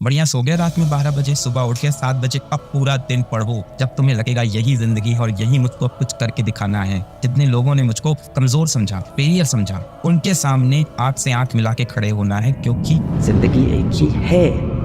बढ़िया सो गए रात में 12 बजे, सुबह उठ के 7 बजे, अब पूरा दिन पढ़ो जब तुम्हें लगेगा यही जिंदगी और यही मुझको अब कुछ करके दिखाना है। जितने लोगों ने मुझको कमजोर समझा, फेलियर समझा, उनके सामने आंख से आंख मिला के खड़े होना है, क्योंकि जिंदगी एक ही है।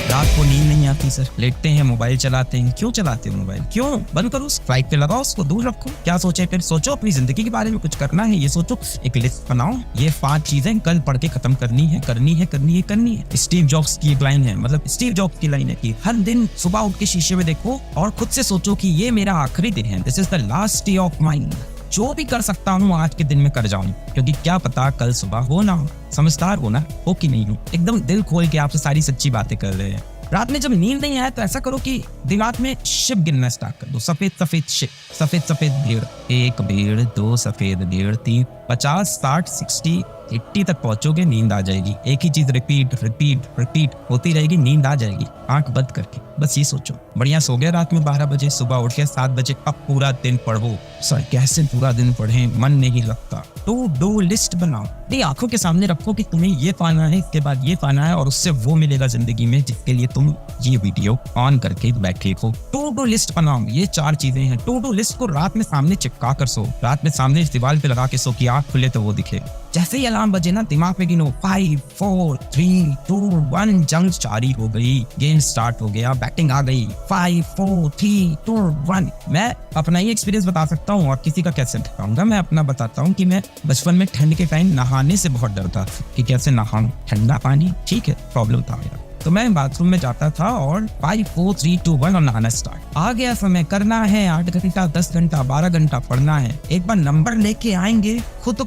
रात को नींद नहीं आती सर, लेटते हैं मोबाइल चलाते हैं। क्यों चलाते हो मोबाइल? क्यों बंद करो, फ्लाइट पे लगाओ, उसको दूर रखो। क्या सोचे फिर? सोचो अपनी जिंदगी के बारे में, कुछ करना है ये सोचो, एक लिस्ट बनाओ, ये 5 चीजें कल पढ़ के खत्म करनी है, करनी है, करनी है, करनी है। स्टीव जॉब्स की एक लाइन है, मतलब स्टीव जॉब्स की लाइन है कि हर दिन सुबह उठ के शीशे में देखो और खुद से सोचो कि ये मेरा आखिरी दिन है, this is the last day of mine. जो भी कर सकता हूँ आज के दिन में कर जाऊं, क्योंकि क्या पता कल सुबह हो ना हो। समझदार हो ना, हो कि नहीं हो? एकदम दिल खोल के आपसे सारी सच्ची बातें कर रहे हैं। रात में जब नींद नहीं आए तो ऐसा करो कि दिमाग में शिप गिनना स्टार्ट कर दो। सफेद सफेद शिप, सफेद सफेद भेड़, 1 भेड़, 2 सफेद भेड़, 3, 50, 60, 60, 80 तक पहुंचोगे, नींद आ जाएगी। एक ही चीज रिपीट रिपीट रिपीट होती रहेगी, नींद आ जाएगी आंख बंद करके। बस ये सोचो। बढ़िया सो गए रात में 12 बजे, सुबह उठ के 7 बजे, अब पूरा दिन पढ़ो। सर कैसे पूरा दिन पढ़े, मन नहीं लगता। टू डू लिस्ट बनाओ, ये आंखों के सामने रखो कि तुम्हें ये पाना है, इसके बाद ये पाना है, और उससे वो मिलेगा जिंदगी में जिसके लिए तुम ये वीडियो ऑन करके बैठे हो। टू डू लिस्ट बनाओ, ये 4 चीजें हैं। टू डू लिस्ट को रात में सामने चिपका कर सो, रात में सामने इस दीवार पे लगा के सो कि आंख खुले तो वो दिखे। जैसे ही अलार्म बजे ना, दिमाग में गिनो 5, 4, 3, 2, 1, जंग जारी हो गई, गेम स्टार्ट हो गया, बैटिंग आ गई। 5, 4, 3, 2, 1। मैं अपना ही एक्सपीरियंस बता सकता हूँ और किसी का कैसे बताऊंगा। मैं अपना बताता हूँ कि मैं बचपन में ठंड के टाइम नहाने से बहुत डरता था कि कैसे नहाऊं, ठंडा पानी, ठीक है, प्रॉब्लम था मेरा। तो मैं बाथरूम में जाता था और 5, 4, 3, 2, 1 और नहाना स्टार्ट। आ गया समय, करना है 8 घंटा, 10 घंटा, 12 घंटा पढ़ना है। एक बार नंबर लेके आएंगे, खुद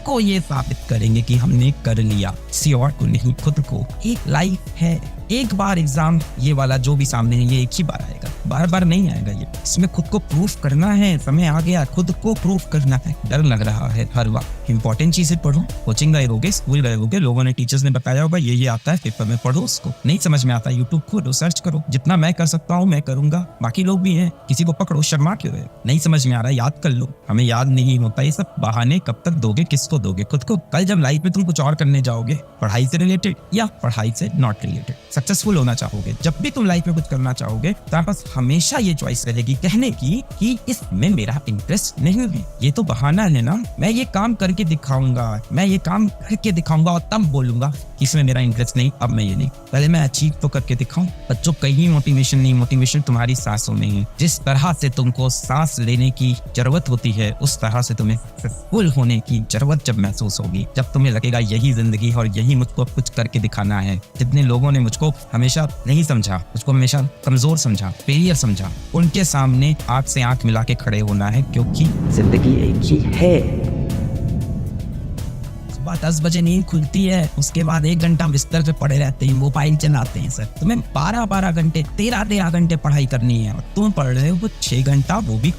को ये साबित करेंगे कि हमने कर लिया, किसी और को नहीं, खुद को। एक लाइफ है, एक बार एग्जाम ये वाला जो भी सामने है, ये एक ही बार आएगा, बार बार नहीं आएगा ये। इसमें खुद को प्रूफ करना है, समय आ गया, खुद को प्रूफ करना है। डर लग रहा है हर वक्त, इंपॉर्टेंट चीजें पढ़ो। कोचिंग गए होगे, स्कूल गए होगे, लोगों ने, टीचर्स ने बताया होगा ये आता है, पेपर में पढ़ो उसको। नहीं समझ में आता, यूट्यूब खोलो, सर्च करो। जितना मैं कर सकता हूँ मैं करूंगा, बाकी लोग भी हैं, किसी को पकड़ो, शर्मा क्यों है? नहीं समझ में आ रहा, याद कर लो। हमें याद नहीं होता, ये सब बहाने कब तक दोगे, किसको दोगे? खुद को। कल जब लाइफ में तुम कुछ और करने जाओगे, पढ़ाई से रिलेटेड या पढ़ाई से नॉट रिलेटेड, सक्सेसफुल होना चाहोगे, जब भी तुम लाइफ में कुछ करना चाहोगे, तुम्हारे पास हमेशा ये चॉइस रहेगी कहने की कि इसमें मेरा इंटरेस्ट नहीं है। ये तो बहाना है ना, मैं ये काम करके दिखाऊंगा, मैं ये काम करके दिखाऊंगा और तब बोलूंगा कि इसमें मेरा इंटरेस्ट नहीं, अब मैं ये नहीं। पहले मैं अचीव तो करके दिखाऊं। बच्चों, कहीं मोटिवेशन नहीं, मोटिवेशन तुम्हारी सांसों में है। जिस तरह से तुमको सांस लेने की जरूरत होती है, उस तरह से तुम्हें सक्सेसफुल होने की जरूरत जब महसूस होगी, जब तुम्हें लगेगा यही जिंदगी और यही मुझको कुछ करके दिखाना है। जितने लोगों ने मुझको हमेशा नहीं समझा, मुझको हमेशा कमजोर समझा, फेलियर समझा, उनके सामने आंख से आंख मिला के खड़े होना है, क्योंकि जिंदगी एक ही है। 10 बजे नींद खुलती है, उसके बाद 1 घंटा बिस्तर पे पड़े रहते हैं, मोबाइल चलाते हैं। सर तुम्हें 12-12 घंटे, 13-13 घंटे पढ़ाई करनी है और तुम पढ़ रहे हो 6 घंटा, वो भी